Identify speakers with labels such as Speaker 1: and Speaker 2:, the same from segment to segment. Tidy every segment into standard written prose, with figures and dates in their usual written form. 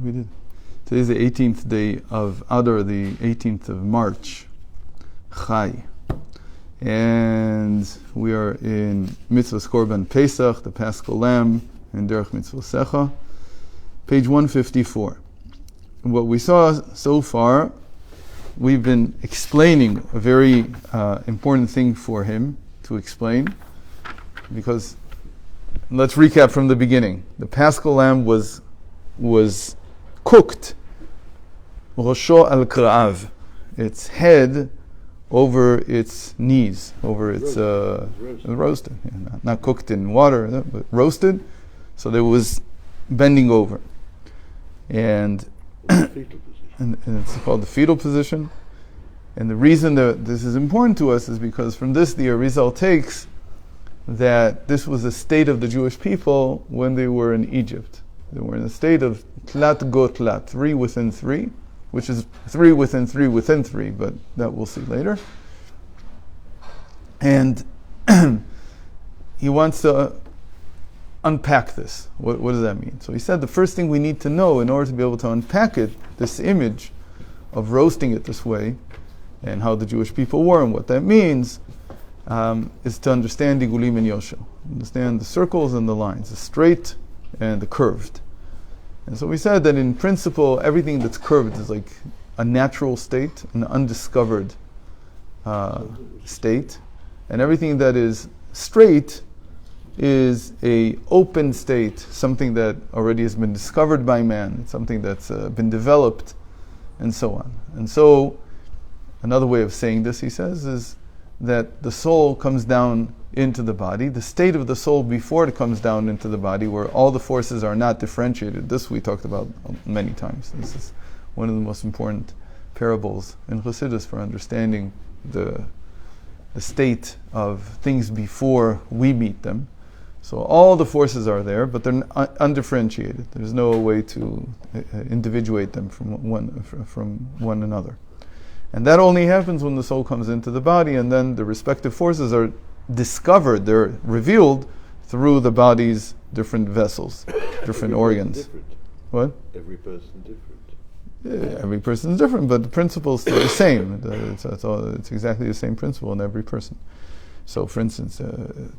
Speaker 1: We did. Today's the 18th day of Adar, the 18th of March. Chai. And we are in Mitzvahs Korban Pesach, the Paschal Lamb, and Derech Mitzvah Secha, page 154. What we saw so far, we've been explaining a very important thing for him to explain, because let's recap from the beginning. The Paschal Lamb was cooked, Rosho al Kra'av, its head over its knees, over its roasted. Yeah, not cooked in water, but roasted, so that it was bending over, and it's called the fetal position. And the reason that this is important to us is because from this the Arizal takes that this was the state of the Jewish people when they were in Egypt. They were in a state of tlat go tlat, 3 within 3, which is 3 within 3 within 3, but that we'll see later. And he wants to unpack this. What does that mean? So he said the first thing we need to know in order to be able to unpack it, this image of roasting it this way, and how the Jewish people were and what that means, is to understand Igulim and Yosho. Understand the circles and the lines, the straight and the curved. And so we said that in principle, everything that's curved is like a natural state, an undiscovered state. And everything that is straight is a open state, something that already has been discovered by man, something that's been developed, and so on. And so, another way of saying this, he says, is that the soul comes down into the body. The state of the soul before it comes down into the body, where all the forces are not differentiated. This we talked about many times. This is one of the most important parables in Chassidus for understanding the state of things before we meet them. So all the forces are there, but they're undifferentiated. There's no way to individuate them from one another. And that only happens when the soul comes into the body, and then the respective forces are discovered, they're revealed through the body's different vessels, different organs.
Speaker 2: Different.
Speaker 1: What?
Speaker 2: Every person different.
Speaker 1: Yeah, every person is different, but the principle is still the same. It's exactly the same principle in every person. So, for instance,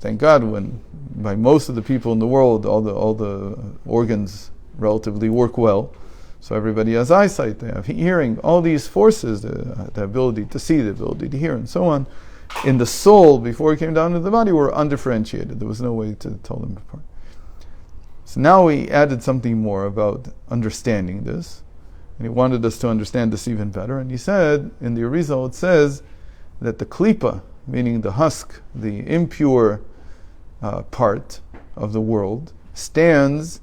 Speaker 1: thank God, when by most of the people in the world, all the organs relatively work well. So everybody has eyesight, they have hearing, all these forces, the ability to see, the ability to hear, and so on. In the soul, before it came down to the body, were undifferentiated. There was no way to tell them apart. So now he added something more about understanding this. And he wanted us to understand this even better. And he said, in the Arizal, it says that the Klipa, meaning the husk, the impure part of the world, stands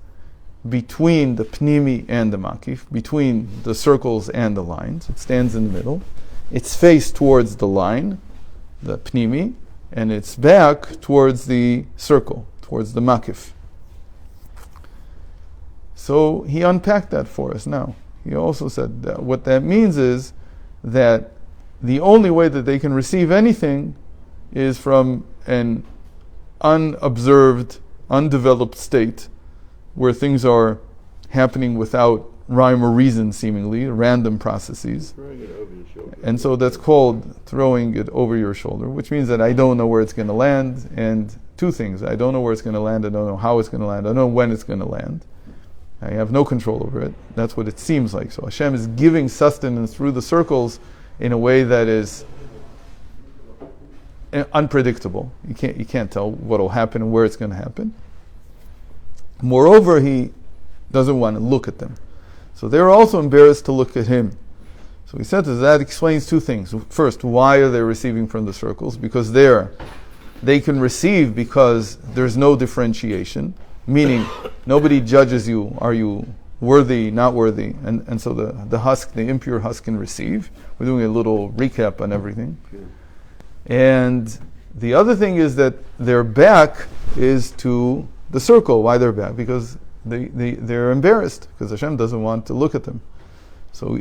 Speaker 1: between the pnimi and the makif, between the circles and the lines. It stands in the middle. Its face towards the line, the pnimi, and its back towards the circle, towards the makif. So he unpacked that for us now. He also said that what that means is that the only way that they can receive anything is from an unobserved, undeveloped state where things are happening without rhyme or reason, seemingly, random processes.
Speaker 2: Throwing it over your shoulder.
Speaker 1: And so that's called throwing it over your shoulder, which means that I don't know where it's going to land, and two things. I don't know where it's going to land, I don't know how it's going to land, I don't know when it's going to land. I have no control over it. That's what it seems like. So Hashem is giving sustenance through the circles in a way that is unpredictable. You can't tell what will happen and where it's going to happen. Moreover, he doesn't want to look at them. So they're also embarrassed to look at him. So he said that explains two things. First, why are they receiving from the circles? Because they can receive because there's no differentiation, meaning nobody judges you. Are you worthy, not worthy? And so the husk, the impure husk, can receive. We're doing a little recap on everything. And the other thing is that their back is to the circle. Why their back? Because they're embarrassed, because Hashem doesn't want to look at them. So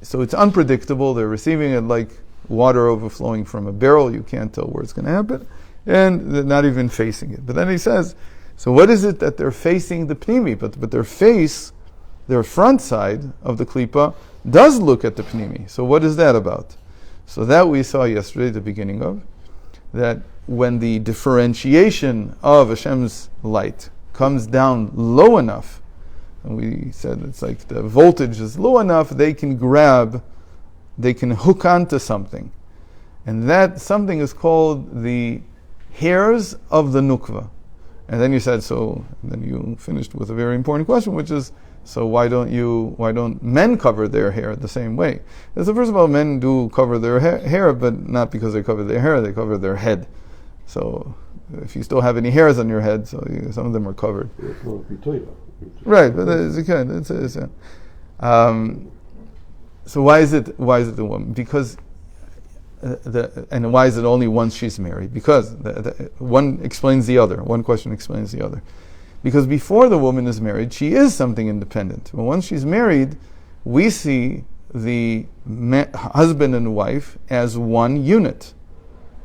Speaker 1: so it's unpredictable. They're receiving it like water overflowing from a barrel. You can't tell where it's going to happen, and they're not even facing it. But then he says, so what is it that they're facing the pnimi? But their face their front side of the Klipa does look at the Pnimi. So what is that about? So that we saw yesterday, the beginning of, that when the differentiation of Hashem's light comes down low enough, and we said it's like the voltage is low enough, they can hook onto something. And that something is called the hairs of the nukva. And then you said, so, and then you finished with a very important question, which is, so why don't men cover their hair the same way? So first of all, men do cover their hair, but not because they cover their hair, they cover their head. So if you still have any hairs on your head, some of them are covered. Right, but so why is it the woman? Because and why is it only once she's married? Because one explains the other. One question explains the other. Because before the woman is married, she is something independent. But once she's married, we see the husband and wife as one unit.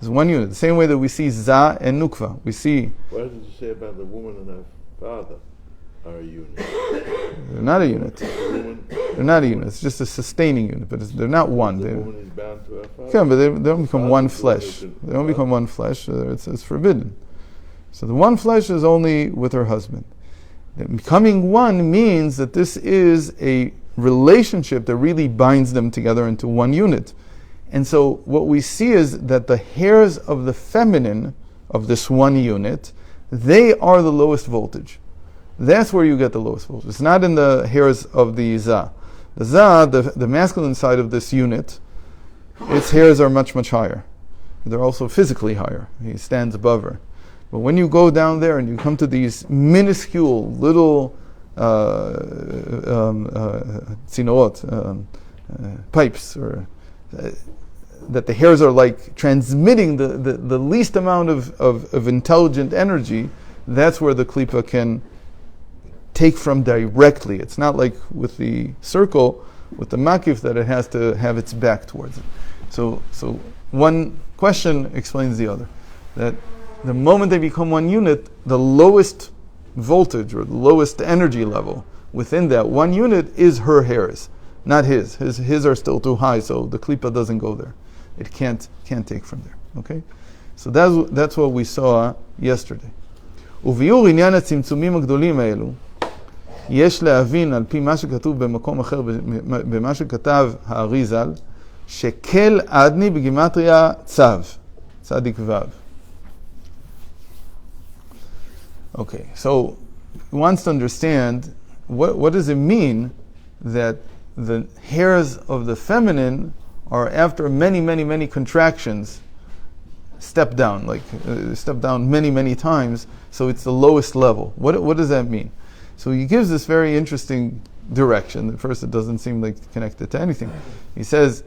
Speaker 1: As one unit. The same way that we see Za and Nukva. We see...
Speaker 2: What does it say about the woman and her father are a unit?
Speaker 1: They're not a unit. They're not a unit. It's just a sustaining unit, but they're not one.
Speaker 2: The woman is bound to her father.
Speaker 1: Yeah, but they don't become one flesh. They don't become one flesh. It's forbidden. So the one flesh is only with her husband. Becoming one means that this is a relationship that really binds them together into one unit. And so what we see is that the hairs of the feminine of this one unit, they are the lowest voltage. That's where you get the lowest voltage. It's not in the hairs of the Za. The Za, the masculine side of this unit, its hairs are much, much higher. They're also physically higher. He stands above her. But when you go down there and you come to these minuscule little pipes, or that the hairs are like transmitting the least amount of intelligent energy, that's where the Klipa can take from directly. It's not like with the circle, with the makif, that it has to have its back towards it. So one question explains the other. That the moment they become one unit, the lowest voltage or the lowest energy level within that one unit is her hairs, not his. His are still too high, so the Klipa doesn't go there. It can't take from there. Okay? So that's what we saw yesterday. וביאור עניין הצמצומים הגדולים האלו, יש להבין על פי מה שכתוב במקום אחר, במה שכתב האריזל, שכל עדני בגימטריה צו, צדיק וו. Okay, so he wants to understand what does it mean that the hairs of the feminine are, after many, many, many contractions, step down many, many times, so it's the lowest level. What does that mean? So he gives this very interesting direction. At first it doesn't seem like connected to anything. He says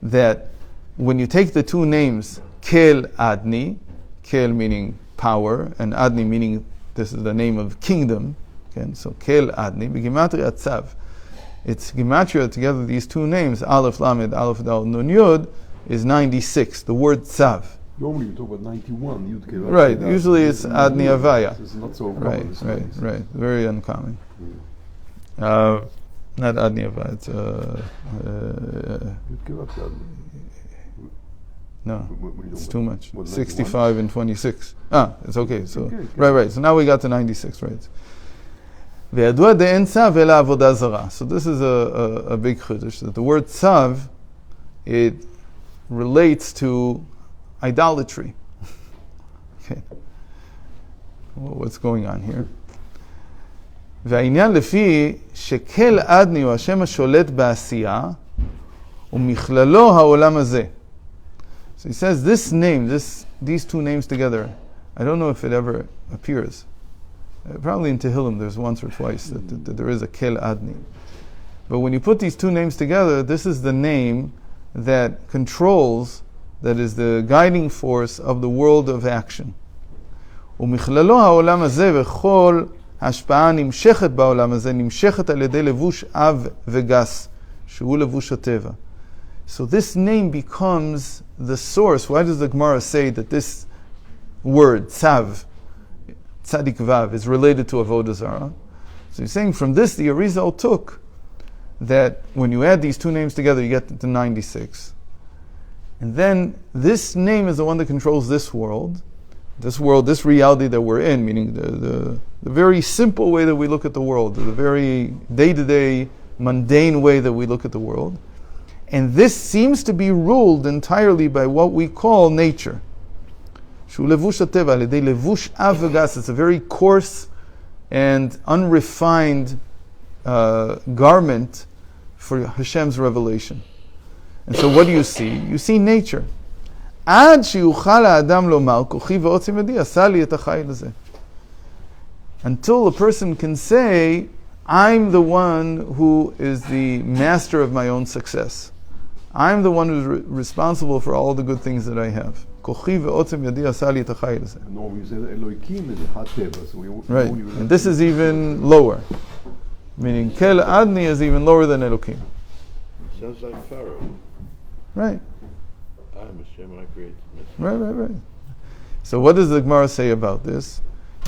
Speaker 1: that when you take the two names, Kel Adni, Kel meaning power, and Adni meaning this is the name of kingdom, okay? So Kel Adni, b'gimatria Tzav. It's gematria together, these two names, Aleph Lamed, Aleph Dal Nun Yud, is 96, the word Tzav.
Speaker 3: Normally you talk about 91.
Speaker 1: Right, usually it's Adni Avaya.
Speaker 3: It's not so common.
Speaker 1: Right. Very uncommon. Not Adni Avaya, it's no, it's too much. 65 and 26. It's okay. So
Speaker 3: okay.
Speaker 1: Right. So now we got to 96, right? וידוע דאין צו אלא עבודה זרה. So this is a big chiddush, that the word tzav, it relates to idolatry. Okay. Well, what's going on here? והעניין לפי שכל אדני הוא השם השולט בעשייה ומכללו העולם הזה. So he says this name, these two names together, I don't know if it ever appears. Probably in Tehillim there's once or twice that there is a Kel Adni. But when you put these two names together, this is the name that controls, that is the guiding force of the world of action. ומכללו העולם הזה וכל השפעה נמשכת בעולם הזה, נמשכת על ידי לבוש אב וגס, שהוא לבוש הטבע. So this name becomes the source. Why does the Gemara say that this word, tzav, tzadik vav, is related to avodah zarah? So he's saying from this the Arizal took that when you add these two names together, you get to 96. And then this name is the one that controls this world, this reality that we're in, meaning the very simple way that we look at the world, the very day-to-day, mundane way that we look at the world. And this seems to be ruled entirely by what we call nature. It's a very coarse and unrefined garment for Hashem's revelation. And so what do you see? You see nature. Until a person can say, I'm the one who is the master of my own success. I'm the one who's responsible for all the good things that I have. Right. And this is even lower. Meaning, Kel Adni is even lower than Elokim.
Speaker 2: Sounds like Pharaoh.
Speaker 1: Right.
Speaker 2: I'm Hashem, I created myself.
Speaker 1: Right. So what does the Gemara say about this?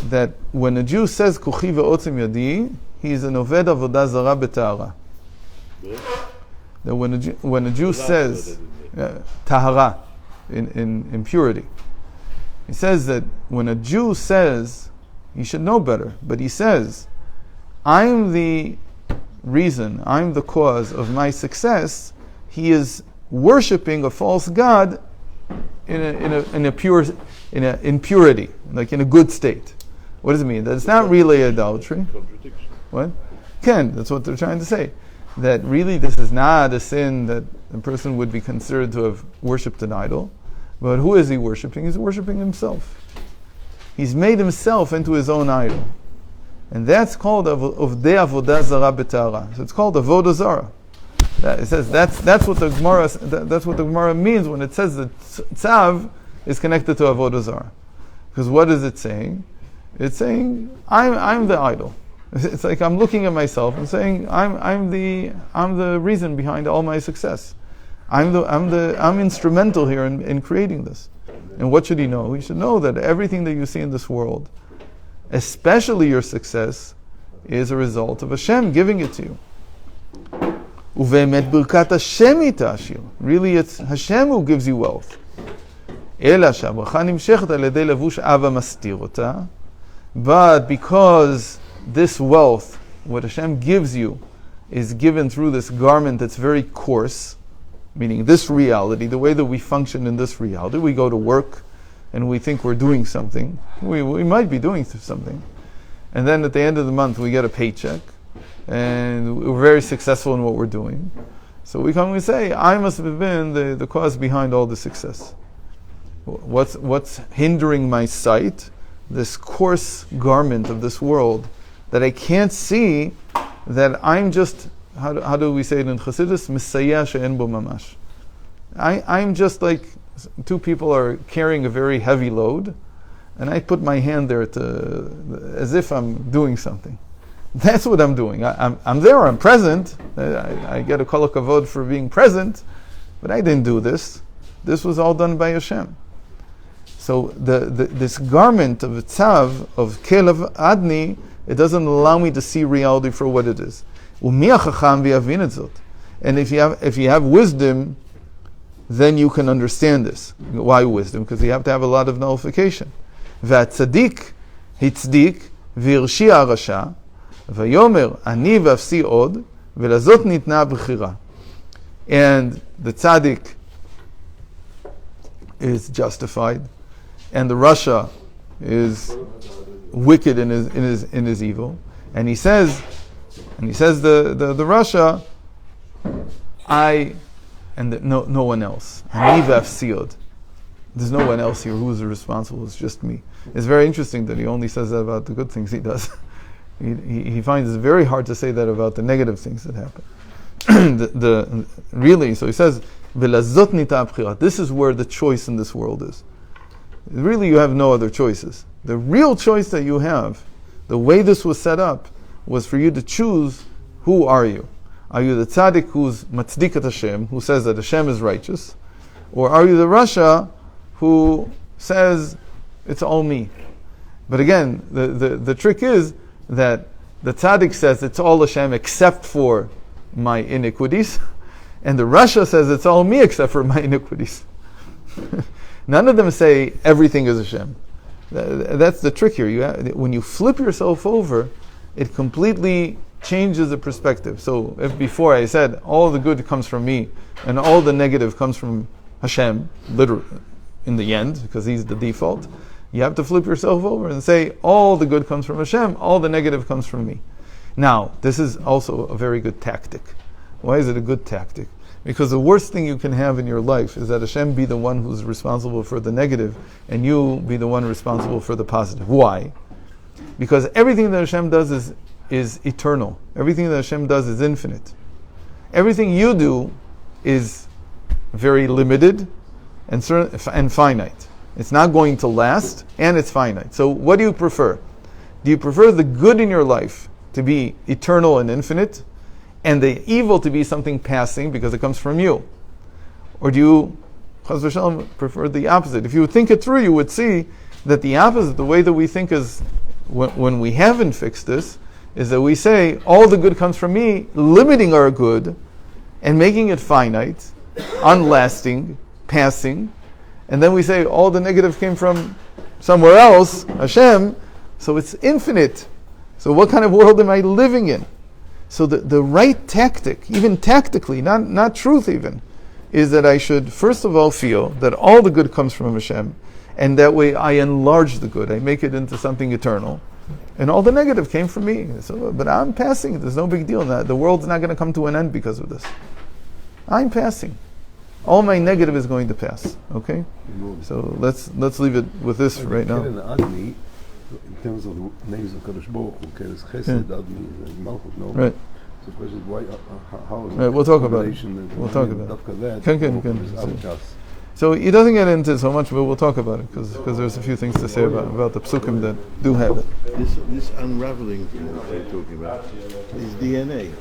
Speaker 1: That when a Jew says Kuchi ve'otzim yadi, he is an oved avodah zara b'tahara. That when a Jew says tahara in purity, he says that when a Jew says, he should know better, but he says, I'm the reason, I'm the cause of my success, he is worshipping a false god in purity, like in a good state. What does it mean? That it's not really idolatry.
Speaker 2: Contradiction.
Speaker 1: What? Ken, that's what they're trying to say. That really this is not a sin that a person would be considered to have worshipped an idol. But who is he worshipping? He's worshipping himself. He's made himself into his own idol. And that's called Ovdei Avodah Zara B'Tahara. So it's called Avodah Zara. It says that's what the Gemara means when it says that Tzav is connected to Avodah Zara. Because what is it saying? It's saying I'm the idol. It's like I'm looking at myself and saying I'm the reason behind all my success. I'm instrumental here in creating this. And what should he know? He should know that everything that you see in this world, especially your success, is a result of Hashem giving it to you. Really, it's Hashem who gives you wealth. But because this wealth, what Hashem gives you, is given through this garment that's very coarse, meaning this reality, the way that we function in this reality, we go to work and we think we're doing something. We might be doing something. And then at the end of the month we get a paycheck and we're very successful in what we're doing. So we come and we say, I must have been the cause behind all the success. What's hindering my sight? This coarse garment of this world that I can't see, that I'm just, how do we say it in Chassidus? Misayah she'en bo mamash. I'm just like two people are carrying a very heavy load, and I put my hand there as if I'm doing something. That's what I'm doing. I'm there, I'm present. I get a kol hakavod for being present, but I didn't do this. This was all done by Hashem. So this garment of tzav, of kelev adni, it doesn't allow me to see reality for what it is. And if you have wisdom, then you can understand this. Why wisdom? Because you have to have a lot of nullification. V'atzadik hitzdik v'irshia rasha v'yomer ani v'afsi od v'lazot nitna b'chira. And the tzaddik is justified, and the rasha is wicked in his evil. And he says the rasha, no one else. Ani v'afsi od. There's no one else here who's responsible. It's just me. It's very interesting that he only says that about the good things he does. He finds it very hard to say that about the negative things that happen. Really, so he says, "V'lazot nita b'chira." This is where the choice in this world is. Really, you have no other choices. The real choice that you have, the way this was set up, was for you to choose who are you. Are you the tzaddik who's matzdikat Hashem, who says that Hashem is righteous, or are you the rasha who says it's all me? But again, the trick is that the tzaddik says it's all Hashem except for my iniquities, and the Rasha says it's all me except for my iniquities. None of them say everything is Hashem. That's the trick here. When you flip yourself over, it completely changes the perspective. So if before I said all the good comes from me and all the negative comes from Hashem, literally, in the end, because he's the default, you have to flip yourself over and say all the good comes from Hashem, all the negative comes from me. Now, this is also a very good tactic. Why is it a good tactic? Because the worst thing you can have in your life is that Hashem be the one who's responsible for the negative and you be the one responsible for the positive. Why? Because everything that Hashem does is eternal. Everything that Hashem does is infinite. Everything you do is very limited and finite. It's not going to last, and it's finite. So what do you prefer? Do you prefer the good in your life to be eternal and infinite, and the evil to be something passing because it comes from you? Or do you, Chas v'shalom, prefer the opposite? If you would think it through, you would see that the opposite, the way that we think is, when we haven't fixed this, is that we say, all the good comes from me, limiting our good, and making it finite, unlasting, passing, and then we say, all the negative came from somewhere else, Hashem, so it's infinite. So what kind of world am I living in? So the right tactic, even tactically, not truth even, is that I should first of all feel that all the good comes from Hashem, and that way I enlarge the good, I make it into something eternal, and all the negative came from me. So, but I'm passing, there's no big deal. The world's not going to come to an end because of this. I'm passing. All my negative is going to pass. Okay? So let's leave it with this right now.
Speaker 3: In terms of the names of Kadosh Baruch Hu, Keres Chesed, Admi, Malchut, no?
Speaker 1: Right.
Speaker 3: So the question is, why, how is
Speaker 1: Right, we'll talk about it. We'll talk about it.
Speaker 3: Can.
Speaker 1: So he doesn't get into so much, but we'll talk about it because there's a few things to say about the psukim that do have it.
Speaker 2: This unraveling thing that we're talking about is DNA.